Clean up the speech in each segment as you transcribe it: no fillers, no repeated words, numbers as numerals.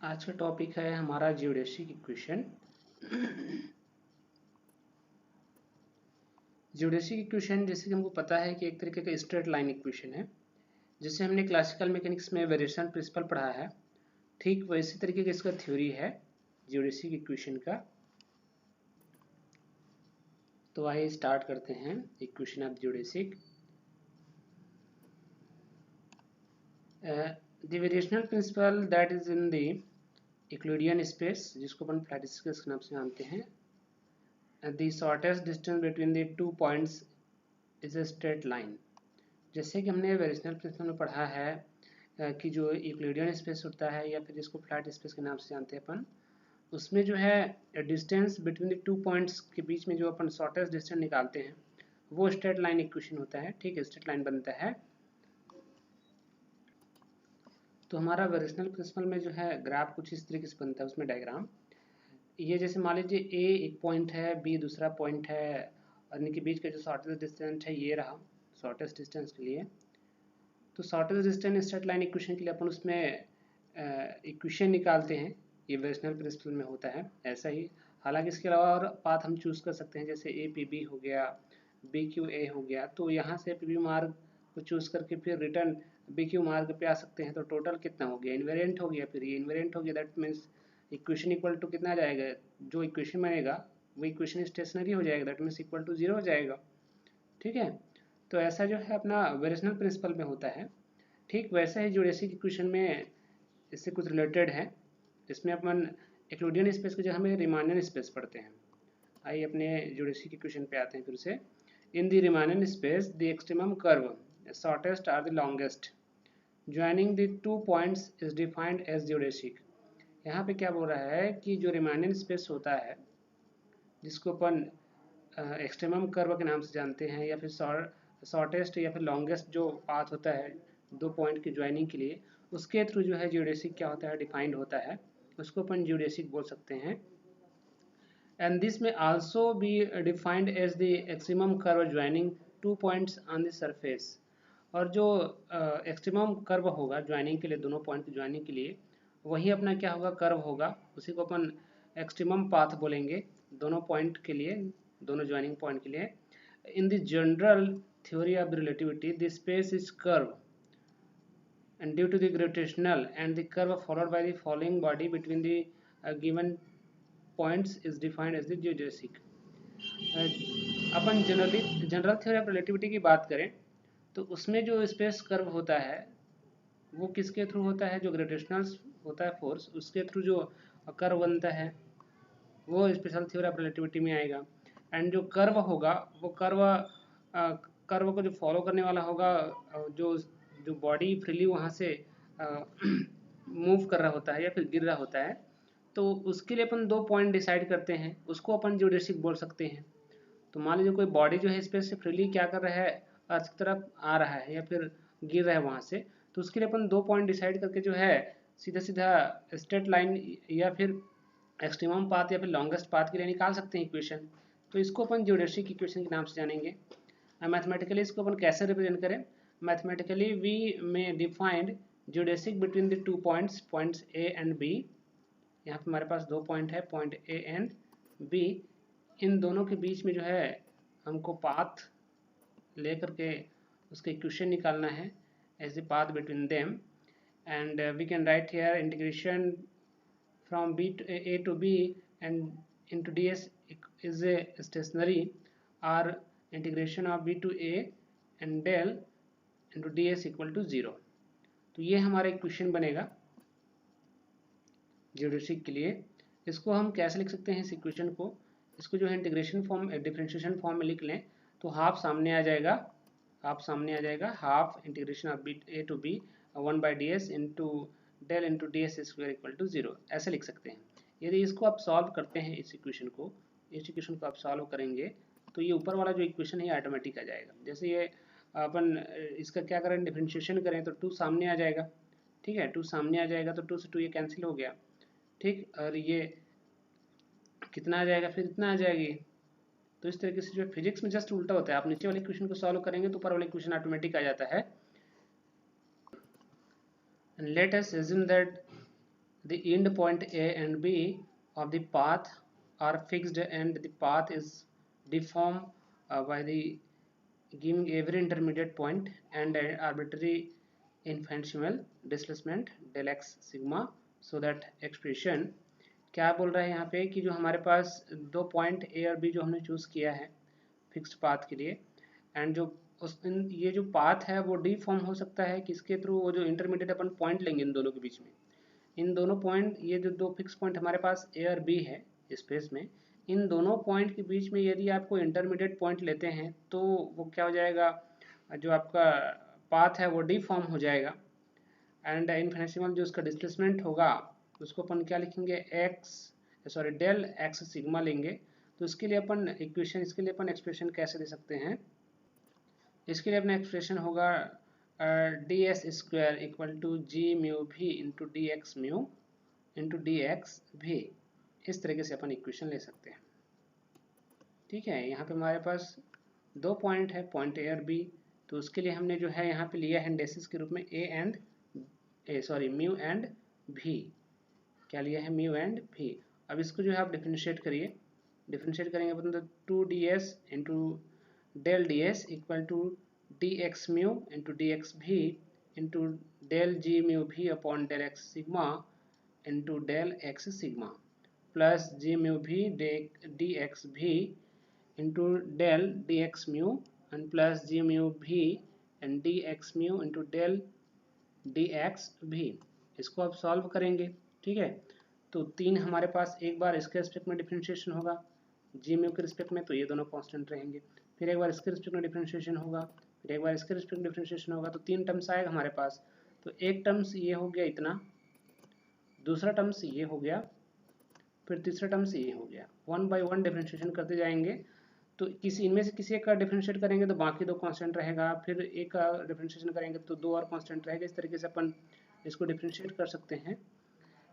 आज का टॉपिक है हमारा जियोडेसिक इक्वेशन। जियोडेसिक इक्वेशन जैसे कि हमको पता है कि एक तरीके का स्ट्रेट लाइन इक्वेशन है, जिसे हमने क्लासिकल मैकेनिक्स में वेरिएशन प्रिंसिपल पढ़ा है। ठीक वैसे तरीके का इसका थ्योरी है जियोडेसिक इक्वेशन का। तो आइए स्टार्ट करते हैं equation of geodesic. The variational principal that is in the Euclidean space, जिसको अपन फ्लैट स्पेस के नाम से जानते हैं। The shortest distance between the 2 points is a straight line। जैसे कि हमने वेरिएशनल प्रिंसिपल में पढ़ा है कि जो यूक्लिडियन स्पेस होता है या फिर जिसको फ्लैट स्पेस के नाम से जानते हैं अपन, उसमें जो है डिस्टेंस बिटवीन द 2 पॉइंट्स के बीच में जो अपन शॉर्टेस्ट डिस्टेंस निकालते हैं वो स्ट्रेट लाइन इक्वेशन होता है। ठीक है, स्ट्रेट लाइन बनता है। तो हमारा वेरिएशनल प्रिंसिपल में जो है ग्राफ कुछ इस तरीके से बनता है, उसमें डायग्राम ये जैसे मान लीजिए ए एक पॉइंट है, बी दूसरा पॉइंट है, और इनके बीच का जो शॉर्टेस्ट डिस्टेंस है ये रहा शॉर्टेस्ट डिस्टेंस के लिए। तो shortest distance straight line equation के लिए अपन उसमें इक्वेशन निकालते हैं, ये वेरिएशनल प्रिंसिपल में होता है ऐसा ही। हालांकि इसके अलावा और पाथ हम चूज़ कर सकते हैं, जैसे ए पी बी हो गया, बी क्यू ए हो गया। तो यहाँ से पी बी मार्ग को चूज़ करके फिर रिटर्न बी क्यू मार्ग पे आ सकते हैं। तो टोटल कितना हो गया, इन्वेरिएंट हो गया। फिर ये इन्वेरिएंट हो गया, that means equation equal to कितना आ जाएगा, जो इक्वेशन बनेगा वो इक्वेशन स्टेशनरी हो जाएगा, दैट मीन्स इक्वल टू 0 हो जाएगा। ठीक है, तो ऐसा जो है अपना वेरिएशनल प्रिंसिपल में होता है। ठीक वैसे ही जियोडेसिक इक्वेशन में इससे कुछ रिलेटेड है। इसमें अपन यूक्लिडियन स्पेस की जगह में रिमानियन स्पेस पढ़ते हैं। आइए अपने जियोडेसिक इक्वेशन पे आते हैं फिर से। In the Riemannian space the extremum curve shortest or the longest joining the 2 points is defined as geodesic. यहाँ पे क्या बोल रहा है कि जो रिमानियन स्पेस होता है, जिसको अपन एक्सट्रीमम कर्व के नाम से जानते हैं, या फिर शॉर्टेस्ट या फिर लॉन्गेस्ट जो पाथ होता है 2 पॉइंट की ज्वाइनिंग के लिए, उसके थ्रू जो है जियोडेसिक क्या होता है, डिफाइंड होता है। उसको अपन जियोडेसिक बोल सकते हैं। And this may also be defined as the extremum curve joining 2 points on the surface. और जो एक्सट्रीमम कर्व होगा ज्वाइनिंग के लिए, दोनों पॉइंट की ज्वाइनिंग के लिए, वही अपना क्या होगा, कर्व होगा। उसी को अपन एक्सट्रीमम पाथ बोलेंगे दोनों पॉइंट के लिए, दोनों ज्वाइनिंग पॉइंट के लिए। In the general theory of relativity the space is curve and due to the gravitational and the curve followed by the falling body between the given points is defined as the geodesic। Upon general theory of relativity की बात करें तो उसमें जो space curve होता है वो किसके थ्रू होता है, जो ग्रेविटेशनल होता है फोर्स, उसके थ्रू जो कर्व बनता है वो स्पेशल थ्योरी ऑफ रिलेटिविटी में आएगा। एंड जो कर्व होगा वो कर्व को जो फॉलो करने वाला होगा, जो जो बॉडी फ्रीली वहाँ से मूव कर रहा होता है या फिर गिर रहा होता है, तो उसके लिए अपन 2 पॉइंट डिसाइड करते हैं, उसको अपन जियोडेसिक बोल सकते हैं। तो मान लीजिए कोई बॉडी जो है स्पेस से फ्रीली क्या कर रहा है, अर्थ की तरफ आ रहा है या फिर गिर रहा है वहाँ से, तो उसके लिए अपन 2 पॉइंट डिसाइड करके जो है सीधा सीधा स्ट्रेट लाइन या फिर एक्सट्रीमम पाथ या फिर लॉन्गेस्ट पाथ के लिए निकाल सकते हैं इक्वेशन। तो इसको अपन जियोडेसिक इक्वेशन के नाम से जानेंगे। मैथमेटिकली इसको अपन कैसे रिप्रेजेंट करें, mathematically we may defined geodesic between the 2 points A and B. यहाँ पे हमारे पास 2 पॉइंट है, पॉइंट ए एंड बी। इन दोनों के बीच में जो है हमको पाथ ले करके उसका इक्वेशन निकालना है as the path between them. And we can write here integration from b to a to b and into ds is a stationary, or integration of b to a and del into ds equal to 0। तो ये हमारा equation बनेगा geodesic के लिए। इसको हम कैसे लिख सकते हैं इस इक्वेशन को, इसको जो है इंटीग्रेशन फॉर्म डिफरेंशिएशन फॉर्म में लिख लें तो हाफ सामने आ जाएगा, half integration of B A to B 1 by D S into del into D S square equal to 0, ऐसे लिख सकते हैं। यदि इसको आप सॉल्व करते हैं इस इक्वेशन को आप सॉल्व करेंगे तो ये ऊपर वाला जो इक्वेशन है ऑटोमेटिक आ जाएगा। जैसे ये अपन इसका क्या करें, डिफरेंशिएशन करें तो 2 सामने आ जाएगा। ठीक है, 2 सामने आ जाएगा तो 2 से 2 ये कैंसिल हो गया। ठीक, और ये कितना आ जाएगा, फिर इतना आ जाएगी। तो इस तरीके से जो फिजिक्स में जस्ट उल्टा होता है, आप नीचे वाले इक्वेशन को सॉल्व करेंगे तो ऊपर वाला इक्वेशन ऑटोमेटिक आ जाता है। And let us assume that the end point A and B of the path are fixed and the path is deformed by the giving every intermediate point and an arbitrary infinitesimal displacement del x sigma, so that expression क्या बोल रहा है यहाँ पे कि जो हमारे पास दो पॉइंट ए और बी जो हमने चूज किया है फिक्स्ड पाथ के लिए, एंड जो ये जो पाथ है वो डी फॉर्म हो सकता है किसके थ्रू, वो जो इंटरमीडिएट अपन पॉइंट लेंगे इन दोनों के बीच में, इन दोनों पॉइंट, ये जो दो फिक्स पॉइंट हमारे पास ए और बी है स्पेस में, इन दोनों पॉइंट के बीच में यदि आपको इंटरमीडिएट पॉइंट लेते हैं तो वो क्या हो जाएगा, जो आपका पाथ है वो डी फॉर्म हो जाएगा, एंड इनफिनिटेसिमल जो उसका डिस्प्लेसमेंट होगा उसको अपन क्या लिखेंगे, डेल एक्स सिग्मा लेंगे। तो इसके लिए अपन इक्वेशन, इसके लिए अपन एक्सप्रेशन कैसे दे सकते हैं, इसके लिए अपना एक्सप्रेशन होगा d S square equal to g mu v into D x mu into D x v, इस तरीके से अपन इक्वेशन ले सकते हैं। ठीक है, यहाँ पे हमारे पास दो पॉइंट है, पॉइंट ए और बी, तो उसके लिए हमने जो है यहाँ पे लिया है इंडेक्सेस के रूप में म्यू एंड भी, क्या लिया है, म्यू एंड भी। अब इसको जो है आप डिफरेंशिएट करिए, डिफरेंशिएट करेंगे अपन तो 2ds into del d S equal to d x mu into D x v into del ji mu v upon del x sigma into del x sigma plus ji mu v D x v into del d x mu and plus ji mu v and D x mu into del d x v. इसको आप solve करेंगे, ठीक है, तो तीन हमारे पास, एक बार इसके रिस्पेक्ट में डिफरेंशिएशन होगा जी म्यू के रिस्पेक्ट में, तो ये दोनों कांस्टेंट रहेंगे, फिर एक बार इसके रिस्पेक्ट में डिफरेंशिएशन होगा, फिर एक बार इसके रिस्पेक्ट में डिफरेंशिएशन होगा, तो तीन टर्म्स आएगा हमारे पास। तो एक टर्म्स ये हो गया इतना, दूसरा टर्म्स ये हो गया, फिर तीसरा टर्म्स ये हो गया, वन बाय वन डिफरेंशिएशन करते जाएंगे, तो किसी इनमें से किसी एक का डिफरेंशिएट करेंगे तो बाकी दो कांस्टेंट रहेगा, फिर एक का डिफरेंशिएशन करेंगे तो दो और कांस्टेंट रहेगा, इस तरीके से अपन इसको डिफरेंशिएट कर सकते हैं।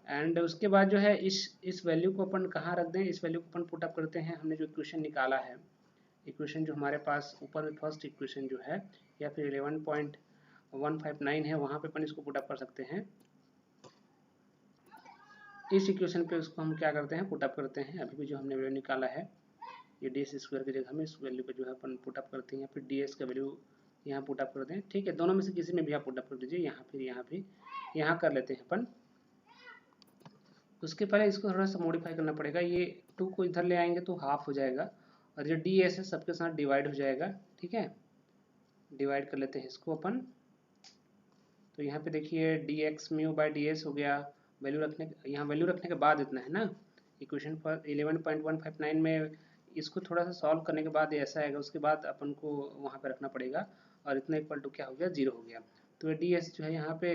एंड उसके बाद जो है इस वैल्यू को अपन कहाँ रख दें, इस वैल्यू को अपन पुट अप करते हैं, हमने जो इक्वेशन निकाला है, इक्वेशन जो हमारे पास ऊपर में फर्स्ट इक्वेशन जो है या फिर 11.159 है, वहाँ पे अपन इसको पुट अप कर सकते हैं। इस इक्वेशन पे उसको हम क्या करते हैं, पुट अप करते हैं, अभी भी जो हमने वैल्यू निकाला है ये डी एस स्क्वायर की जगह में इस वैल्यू पे जो है अपन पुट अप करते हैं, फिर डी एस का वैल्यू यहाँ पुट अप करते हैं। ठीक है, दोनों में से किसी में भी आप पुट अप कर दीजिए, यहाँ फिर यहाँ कर लेते हैं अपन। उसके पहले इसको थोड़ा सा मॉडिफाई करना पड़ेगा, ये 2 को इधर ले आएंगे तो हाफ हो जाएगा और जो डी एस है सबके साथ डिवाइड हो जाएगा। ठीक है, डिवाइड कर लेते हैं इसको अपन, तो यहाँ पे देखिए D x mu by D S हो गया, वैल्यू रखने, यहाँ वैल्यू रखने के बाद इतना है ना, इक्वेशन पर 11.159 में इसको थोड़ा सा सॉल्व करने के बाद ऐसा आएगा, उसके बाद अपन को वहाँ पे रखना पड़ेगा, और इतना इक्वल टू क्या हो गया, 0 हो गया। तो ये डी एस जो है यहाँ पे,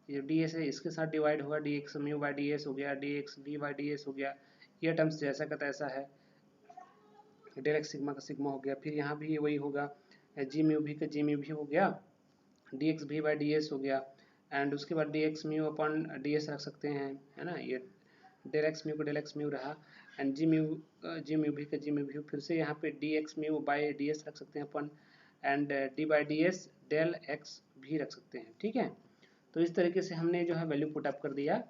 ये डी एस है इसके साथ डिवाइड होगा, D x mu by D S हो गया, D X V by D S हो गया, ये टर्म्स जैसा का तैसा है, डेल एक्स सिग्मा का सिग्मा हो गया, फिर यहाँ भी वही होगा, जी म्यू भी का जी म्यू भी हो गया, डी एक्स भी बाई डी एस हो गया, एंड उसके बाद d x mu upon D s रख सकते हैं, है ना, ये डेल एक्स म्यू का डेल एक्स म्यू रहा, एंड जी म्यू भी का जी म्यू भी, फिर से यहाँ पे d x mu by D s रख सकते हैं अपन, and d by D S del x v रख सकते हैं। ठीक है, तो इस तरीके से हमने जो है वैल्यू पुट अप कर दिया,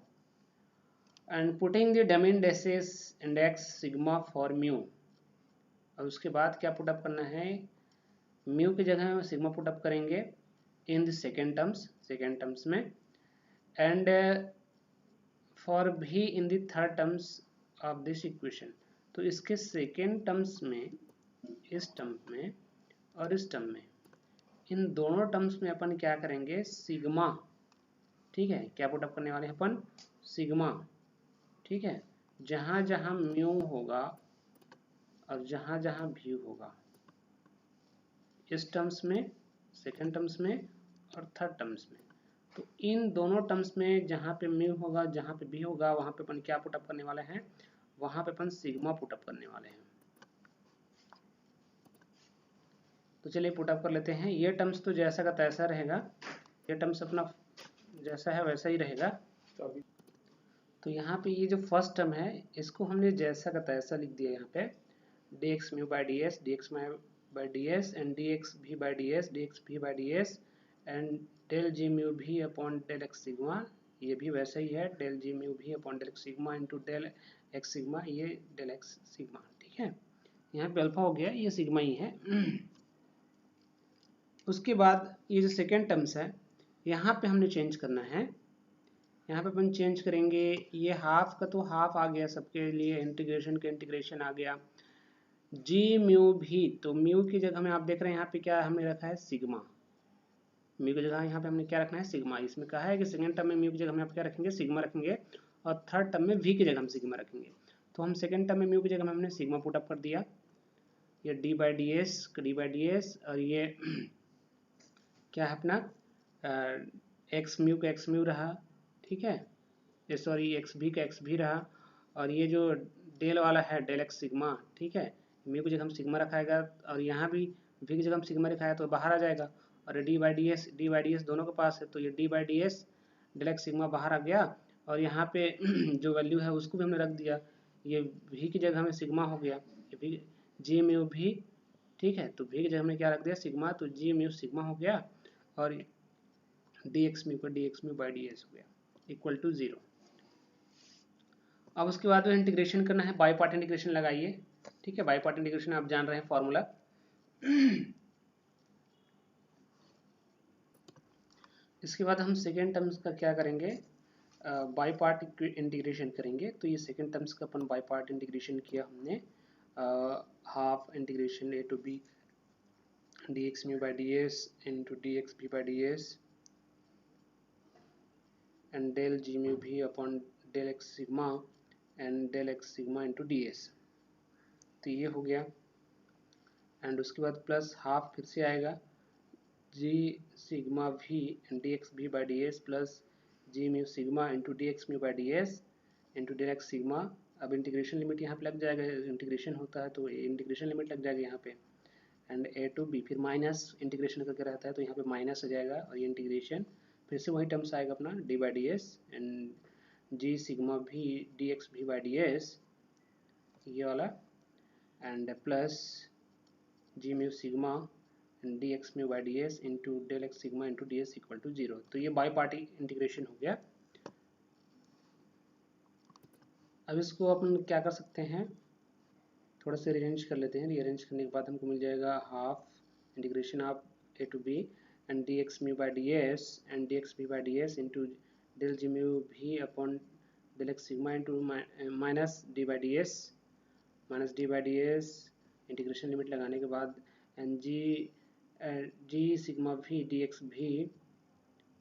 and putting the dummy indexes index sigma for mu. और उसके बाद क्या पुट अप करना है, म्यू की जगह में सिग्मा पुट अप करेंगे इन द सेकेंड टर्म्स में, एंड फॉर भी in the third terms of this equation. तो इसके सेकेंड टर्म्स में, इस टर्म में और इस टर्म में, इन दोनों टर्म्स में अपन क्या करेंगे, सिग्मा। ठीक है, क्या पुट अप करने वाले हैं अपन, सिग्मा। ठीक है, जहाँ जहाँ म्यू होगा और जहाँ जहाँ भी होगा, इस टर्म्स में, सेकेंड टर्म्स में और थर्ड टर्म्स में, तो इन दोनों टर्म्स में जहाँ पे म्यू होगा, जहाँ पे भी होगा, वहाँ पे अपन क्या पुट अप करने वाले हैं, वहाँ पे अपन सिग्मा पुट अप करने वाले हैं। तो चलिए पुट अप कर लेते हैं, ये टर्म्स तो जैसा का तैसा रहेगा, ये टर्म्स अपना जैसा है वैसा ही रहेगा। तो यहाँ पे ये जो फर्स्ट टर्म है इसको हमने जैसा का तैसा लिख दिया, यहाँ पे d x mu by D s, d x by D S and D x भी by D s, d x भी by D S and del ji mu v upon del x sigma ये भी वैसा ही है, del जी mu v upon del x sigma into del x sigma, ये del x sigma, ठीक है। यहाँ पे अल्फा हो गया, ये सिग्मा ही है। उसके बाद ये जो सेकेंड टर्म्स है यहाँ पे हमने चेंज करना है। यहाँ पे अपन चेंज करेंगे, ये हाफ का तो हाफ आ गया सबके लिए, इंटीग्रेशन का इंटीग्रेशन आ गया। जी म्यू भी, तो म्यू की जगह में आप देख रहे हैं यहाँ पे क्या हमने रखा है, सिग्मा। म्यू की जगह यहाँ पे हमने क्या रखना है, सिग्मा। इसमें कहा है कि सेकंड टर्म में म्यू की जगह हम क्या रखेंगे, सिग्मा रखेंगे, और थर्ड टर्म में वी की जगह हम सिग्मा रखेंगे। तो हम सेकंड टर्म में म्यू की जगह में हमने सिग्मा पुट अप कर दिया, ये डी बाई डी एस, और ये क्या है अपना एक्स म्यू का एक्स म्यू रहा, ठीक है, ये सॉरी एक्स भी का एक्स भी रहा, और ये जो डेल वाला है डेल एक्स सिग्मा, ठीक है, म्यू की जगह हम सिग्मा रखाएगा, और यहाँ भी वी की जगह हम सिग्मा रखाया तो बाहर आ जाएगा, और डी बाई डी एस दोनों के पास है, तो ये D by D S del x sigma बाहर आ गया, और यहाँ पे जो वैल्यू है उसको भी हमने रख दिया, ये वी की जगह में सिग्मा हो गया, ये भी जी म्यू भी, ठीक है, तो वी की जगह में क्या रख दिया, सिग्मा, तो जी म्यू सिग्मा हो गया, और डी एक्स म्यू का D x mu by D S हो गया इक्वल टू 0। अब उसके बाद इंटीग्रेशन करना है, बाई पार्ट इंटीग्रेशन लगाइए, ठीक है, बाई पार्ट इंटीग्रेशन आप जान रहे हैं फॉर्मूला। इसके बाद हम सेकेंड टर्म्स का क्या करेंगे, बाई पार्ट इंटीग्रेशन करेंगे। तो ये सेकेंड टर्म्स का अपन बाई पार्ट इंटीग्रेशन किया हमने, half integration a to b d x mu by D S into D x भी by D S and del ji mu v upon del x sigma and del x sigma into D s, तो ये हो गया। And उसके बाद plus half फिर से आएगा, जी सिग्मा भी डी एक्स भी by D S plus ji mu sigma into D x mu by D S into del x sigma. अब इंटीग्रेशन लिमिट यहाँ पे लग जाएगा, इंटीग्रेशन होता है तो इंटीग्रेशन लिमिट लग जाएगा यहाँ पे, एंड ए टू बी, फिर माइनस इंटीग्रेशन करके रहता है तो यहाँ पे माइनस हो जाएगा, और ये इंटीग्रेशन फिर से वही टर्म्स आएगा अपना D by D S and ji sigma भी डी एक्स भी बाई डी एस, ये वाला, and plus ji mu sigma and D x mu by D S into del x sigma into D S equal to 0। तो ये bi party integration हो गया। अब इसको अपन क्या कर सकते हैं, थोड़ा सा रीअरेंज कर लेते हैं। रीअरेंज करने के बाद हमको मिल जाएगा half integration of a to b and D x mu by D S and D x भी by D S into del ji mu v upon del x sigma into minus d by D s, minus d by D s, integration limit लगाने के बाद and ji sigma भी D x भी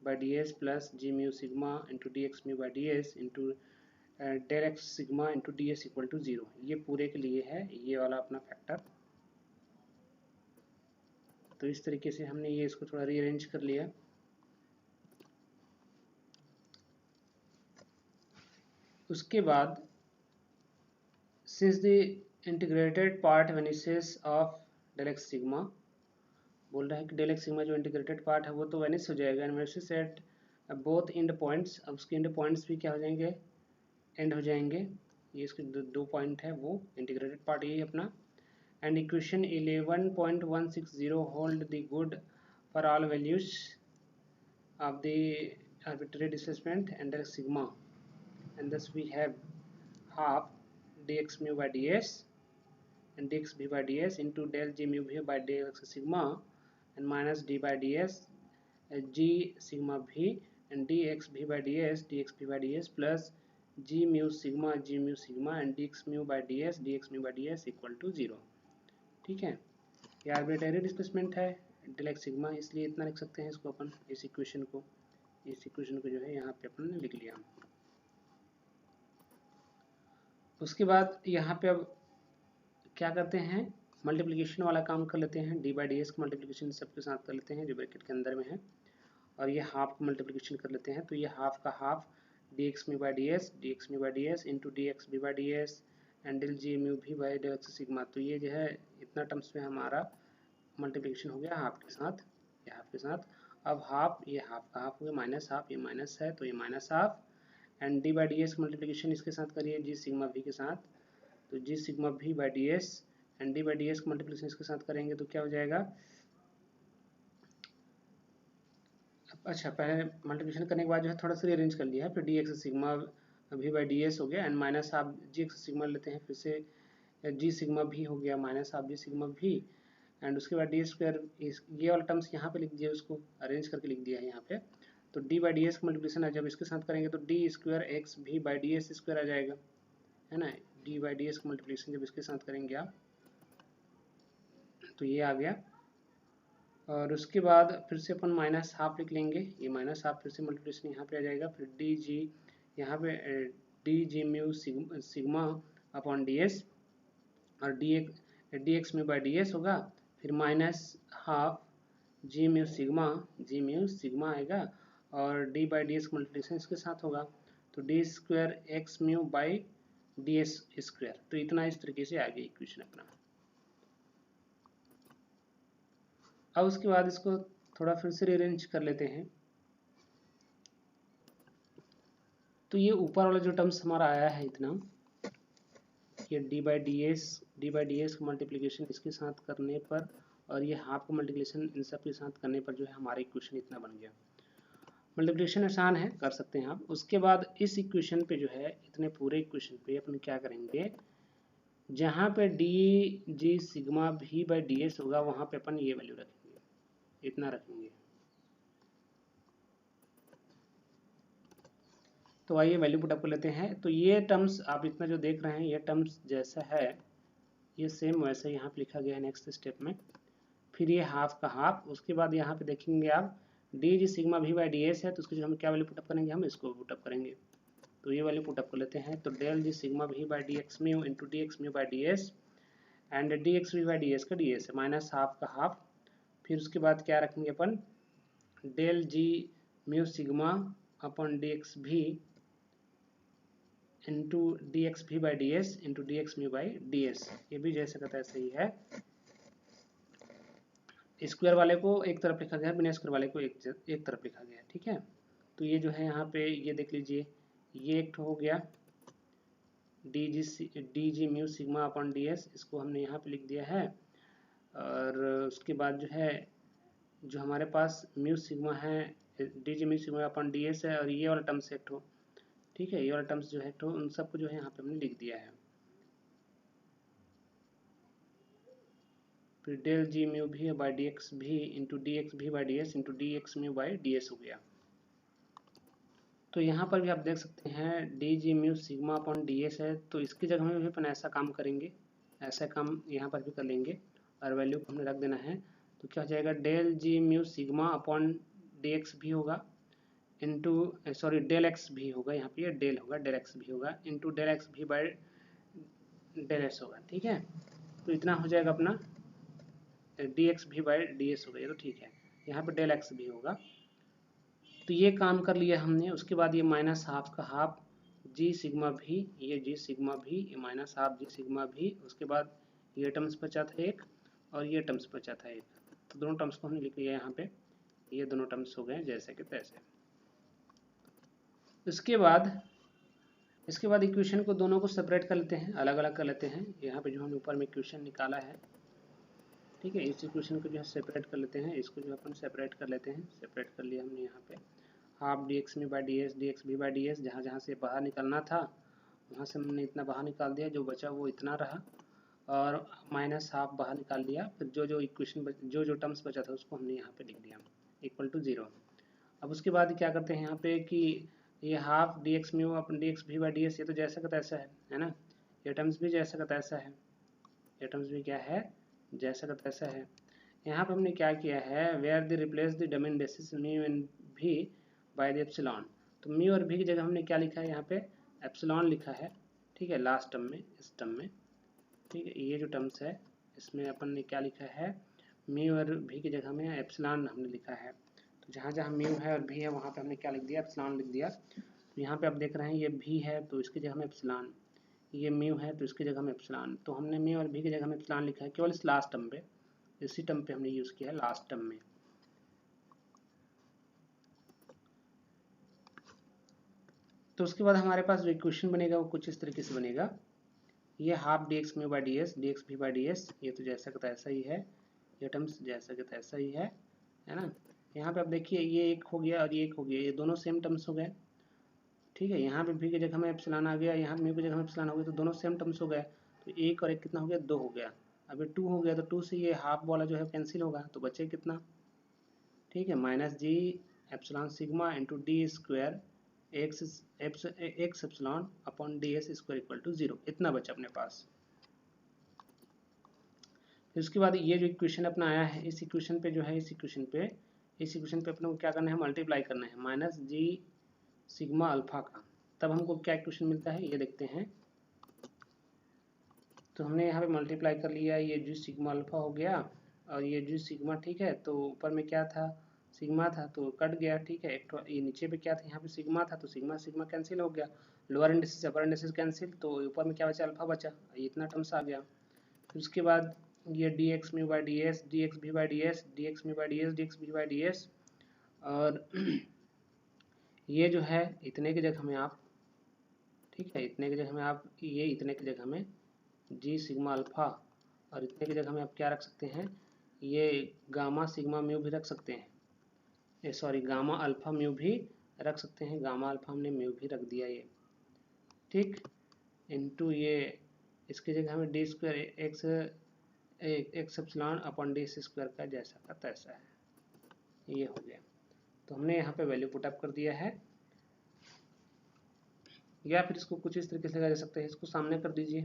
by D S plus ji mu sigma into D x mu by D S into del x sigma into D S equal to 0। ये पूरे के लिए है ये वाला अपना फैक्टर। तो इस तरीके से हमने ये इसको थोड़ा रीअरेंज कर लिया। उसके बाद since the integrated part vanishes of del x sigma, बोल रहा है कि डेल एक्स सिग्मा जो इंटीग्रेटेड पार्ट है वो तो वेनिस हो जाएगा, vanishes at both end points. अब उसके एंड पॉइंट्स भी क्या हो जाएंगे, एंड हो जाएंगे। ये इसके दो पॉइंट है वो इंटीग्रेटेड पार्ट यही अपना। And equation 11.160 hold the good for all values of the arbitrary displacement and their sigma, and thus we have half dx mu by ds and dx v by ds into del g mu v by del x sigma and minus d by ds g sigma v and dx v by ds plus g mu sigma and dx mu by ds equal to 0। ठीक है, ये arbitrary displacement है del x sigma, इसलिए इतना लिख सकते हैं इसको अपन, इस इक्वेशन को जो है यहाँ पे अपन ने लिख लिया। उसके बाद यहाँ पे अब क्या करते हैं, मल्टीप्लिकेशन वाला काम कर लेते हैं। डी बाई डी एस का मल्टीप्लिकेशन सबके साथ कर लेते हैं जो ब्रैकेट के अंदर में है, और ये हाफ का मल्टीप्लिकेशन कर लेते हैं। तो ये हाफ का half D x mu by D S into D X B by D S and del ji mu B by del x sigma. तो ये जो है इतना टर्म्स में हमारा मल्टीप्लिकेशन हो गया हाफ के साथ, ये हाफ के साथ। अब हाफ, ये हाफ का हाफ हो गया, माइनस हाफ, ये माइनस है तो ये minus half, and d by D s multiplication इसके साथ करिए जी सिग्मा भी के साथ, तो जी sigma v by D S and d by D s multiplication इसके साथ करेंगे तो क्या हो जाएगा, अच्छा, पहले मल्टीप्लिकेशन करने के बाद जो है थोड़ा सा रीअरेंज कर लिया है, फिर D x sigma v by D S हो गया, एंड माइनस आप जी एक्स सिग्मा लेते हैं, फिर से जी सिग्मा भी हो गया, माइनस आप जी सिग्मा भी, एंड उसके बाद डी स्क्वायर, ये वाला टर्म्स यहाँ पे लिख दिया, उसको अरेंज करके लिख दिया है यहाँ पे। तो डी बाई डी एस का मल्टीप्लिकेशन है, जब इसके साथ करेंगे तो डी स्क्वायर एक्स भी बाई डी एस स्क्वायर आ जाएगा, है ना। डी बाई डी एस का मल्टीप्लिकेशन जब इसके साथ करेंगे आप तो ये आ गया, और उसके बाद फिर से अपन माइनस हाफ लिख लेंगे, ये माइनस हाफ फिर से मल्टीप्लिकेशन यहाँ पे आ जाएगा, फिर डी जी यहाँ पे d g mu sigma upon D s, और d x mu by D s होगा, फिर minus half g mu sigma आएगा, और d by D s multiplication इसके साथ होगा, तो d square x mu by D S square. तो इतना इस तरीके से आ गया इक्वेशन अपना। अब उसके बाद इसको थोड़ा फिर से रीअरेंज कर लेते हैं। तो ये ऊपर वाला जो टर्म्स हमारा आया है इतना, ये डी बाई डी एस का मल्टीप्लिकेशन इसके साथ करने पर, और ये हाफ का मल्टीप्लिकेशन इन सब के साथ करने पर जो है हमारा इक्वेशन इतना बन गया। मल्टीप्लिकेशन आसान है, कर सकते हैं आप। उसके बाद इस इक्वेशन पे जो है, इतने पूरे इक्वेशन पे अपन क्या करेंगे, जहाँ पे d ji sigma v by D s होगा वहाँ पे अपन ये वैल्यू रखेंगे, इतना रखेंगे। तो आइए वैल्यू पुट अप कर लेते हैं। तो ये टर्म्स आप इतना जो देख रहे हैं, ये टर्म्स जैसा है ये सेम वैसे यहाँ पे लिखा गया है नेक्स्ट स्टेप में। फिर ये हाफ का हाफ, उसके बाद यहाँ पे देखेंगे आप D G sigma v by D s है, तो उसकी जो हम क्या वैल्यू पुटअप करेंगे, हम इसको पुटअप करेंगे। तो ये वैल्यू पुटअप कर लेते हैं। तो del g sigma v by d x mu into D x mu by D S, and D x भी बाई डी एस का डी एस है, माइनस हाफ का हाफ। फिर उसके बाद क्या रखेंगे अपन, डेल जी mu sigma upon d x v into D x भी by D S into D x mu by D S. ये भी जैसे का तैसे ही है। स्क्वायर वाले को एक तरफ लिखा गया है, बिना स्क्वायर वाले को एक तरफ लिखा गया है, ठीक है। तो ये जो है यहाँ पे ये देख लीजिए, ये एक हो गया D g mu sigma upon D S, इसको हमने यहाँ पे लिख दिया है। और उसके बाद जो है, जो हमारे पास म्यू सिग्मा है, D g mu sigma upon D s है, और ये वाला टर्म्स एक हो, ठीक है, ये वाला टर्म्स जो है तो उन सबको जो है यहाँ पे हमने लिख दिया है। फिर del ji mu B by d x v into D x भी by D S into D x mu by D S हो गया। तो यहाँ पर भी आप देख सकते हैं D g mu sigma upon D s है, तो इसकी जगह में भी अपन ऐसा काम करेंगे, ऐसा काम यहाँ पर भी कर लेंगे, और वैल्यू को हमने रख देना है। तो क्या हो जाएगा, डेल जी mu sigma upon d x v होगा into sorry del x v होगा, यहाँ पे ये डेल होगा, डेल एक्स भी होगा इंटू डेल एक्स भी बाई डेल एस होगा, ठीक है। तो इतना हो जाएगा अपना डी एक्स भी बाई डी एस होगा, ये तो ठीक है। यहाँ पे डेल एक्स भी होगा। तो ये काम कर लिया हमने। उसके बाद ये माइनस हाफ का हाफ जी सिग्मा भी, ये जी सिग्मा भी, ये माइनस हाफ जी सिग्मा भी, उसके बाद ये टर्म्स बचा था एक, और ये टर्म्स बचा था एक। तो दोनों टर्म्स को हमने लिख लिया यहाँ पे, ये दोनों टर्म्स हो गए जैसे कि तैसे। इसके बाद इक्वेशन को दोनों को सेपरेट कर लेते हैं, अलग अलग कर लेते हैं। यहाँ पे जो हमने ऊपर में इक्वेशन निकाला है, ठीक है, इस इक्वेशन को जो है सेपरेट कर लेते हैं, इसको जो अपन सेपरेट कर लेते हैं। सेपरेट कर लिया हमने यहाँ पे, हाफ डी एक्स में by D s, d x भी बाई डी एस, जहाँ जहाँ से बाहर निकलना था वहाँ से हमने इतना बाहर निकाल दिया, जो बचा वो इतना रहा, और माइनस हाफ बाहर निकाल दिया। फिर जो इक्वेशन जो टर्म्स बचा था उसको हमने यहाँ पे लिख दिया इक्वल टू 0। अब उसके बाद क्या करते हैं यहाँ पे कि ये हाफ डी एक्स म्यू अपन डी एक्स भी बाई डी एस, ये तो जैसा का तैसा है ना, ये टर्म्स भी जैसा का तैसा है, ये टर्म्स भी क्या है, जैसा का तैसा है। यहाँ पे हमने क्या किया है, where the replace the domain basis mu and B by the epsilon. तो म्यू और भी की जगह हमने क्या लिखा है, यहाँ पे एप्सिलॉन लिखा है, ठीक है, लास्ट टर्म में, इस टर्म में, ठीक है। ये जो टर्म्स है इसमें अपन ने क्या लिखा है, म्यू और भी की जगह में एप्सिलॉन हमने लिखा है। तो जहाँ जहाँ म्यू है और भी है वहाँ पे हमने क्या लिख दिया, एप्सिलॉन लिख दिया। तो यहाँ पे आप देख रहे हैं ये भी है तो इसकी जगह में एप्सिलॉन, ये म्यू है तो इसकी जगह में एप्सिलॉन। तो हमने म्यू और भी की जगह में एप्सिलॉन लिखा है केवल इस लास्ट टर्म पे, इसी टर्म पे हमने यूज़ किया है, लास्ट टर्म में। तो उसके बाद हमारे पास जो इक्वेशन बनेगा वो कुछ इस तरीके से बनेगा, ये half D x mu by D s, d x भी बाई डी एस, ये तो जैसा का तैसा ही है, ये टर्म्स जैसा का तैसा ही है ना। यहाँ पे आप देखिए ये एक हो गया और ये एक हो गया, ये दोनों सेम टर्म्स हो गए। ठीक है, यहाँ पे भी की जगह में एप्सिलॉन आ गया, यहाँ म्यू की जगह में एप्सिलॉन हो गया, तो दोनों सेम टर्म्स हो गए। तो एक और एक कितना हो गया, 2 हो गया। अब ये 2 हो गया तो 2 से ये हाफ वाला जो है कैंसिल होगा, तो बचे कितना, ठीक है, minus G epsilon sigma into D square X epsilon upon D S square equal to 0, इतना बचा अपने पास। फिर उसके बाद ये जो इक्वेशन अपना आया है, इस इक्वेशन पे जो है, इस इक्वेशन पे अपने को क्या करना है, मल्टीप्लाई करना है माइनस जी सिग्मा अल्फा का। तब हमको क्या इक्वेशन मिलता है ये देखते हैं। तो हमने यहाँ पे मल्टीप्लाई कर लिया, ये जी सिग्मा अल्फा हो गया और ये जी सिग्मा, ठीक है। तो ऊपर में क्या था, सिग्मा था तो कट गया, ठीक है। एक तो ये नीचे पे क्या था, यहाँ पे सिग्मा था तो सिग्मा सिग्मा कैंसिल हो गया, लोअर इंडिसेस अपर इंडिसेस कैंसिल, तो ऊपर में क्या बचा, अल्फा बचा, ये इतना टर्म्स आ गया। फिर उसके बाद ये d x mu by D s, d x भी by D s, d x mu by D s, d x भी बाई डी एस, और ये जो है इतने की जगह में आप, ठीक है, इतने की जगह में आप, ये इतने की जगह में जी सिग्मा अल्फा, और इतने की जगह में आप क्या रख सकते हैं, ये गामा सिग्मा म्यू भी रख सकते हैं, ये सॉरी गामा अल्फा म्यू भी रख सकते हैं, गामा अल्फा हमने म्यू भी रख दिया ये, ठीक, इनटू ये इसकी जगह हमें D square x x epsilon upon D square का जैसा का तैसा है, ये हो गया। तो हमने यहाँ पे वैल्यू पुट अप कर दिया है, या फिर इसको कुछ इस तरीके से लगा जा सकते हैं, इसको सामने कर दीजिए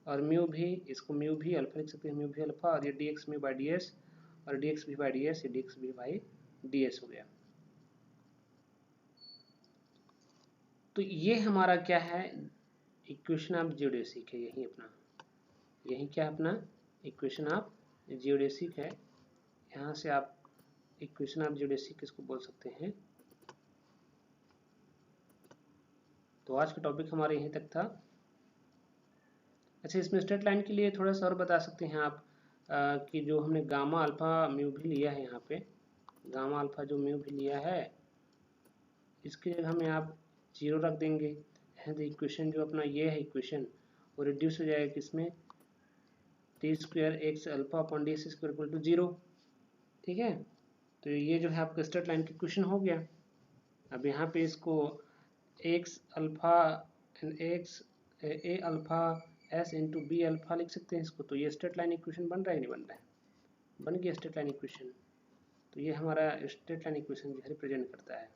और म्यू भी, इसको म्यू भी अल्फा लिख सकते हैं, म्यू भी अल्फा, और ये d x mu by D s और डी एक्स भी बाई डी एस, ये डी एक्स भी बाई डी एस हो गया। तो ये हमारा क्या है, इक्वेशन ऑफ जियोडेसिक है, यही अपना, यही क्या अपना इक्वेशन ऑफ जियोडेसिक है। यहाँ से आप इक्वेशन ऑफ जियोडेसिक किसको बोल सकते हैं। तो आज का टॉपिक हमारे यहीं तक था। अच्छा, इसमें स्ट्रेट लाइन के लिए थोड़ा सा और बता सकते हैं आप कि जो हमने गामा अल्फा म्यू भी लिया है, यहाँ पे गामा अल्फा जो म्यू भी लिया है, इसकी जगह में आप 0 रख देंगे, तो इक्वेशन जो अपना ये है इक्वेशन, वो रिड्यूस हो जाएगा किसमें, T square X alpha upon D square equal to 0, ठीक है। तो ये जो है आपका स्ट्रेट लाइन का इक्वेशन हो गया। अब यहाँ पे इसको x alpha x a alpha s into b alpha लिख सकते हैं इसको। तो ये स्ट्रेट लाइन इक्वेशन बन रहा है, नहीं बन रहा है, बन गया स्ट्रेट लाइन इक्वेशन। तो ये हमारा स्ट्रेट लाइन इक्वेशन जो है रिप्रेजेंट करता है।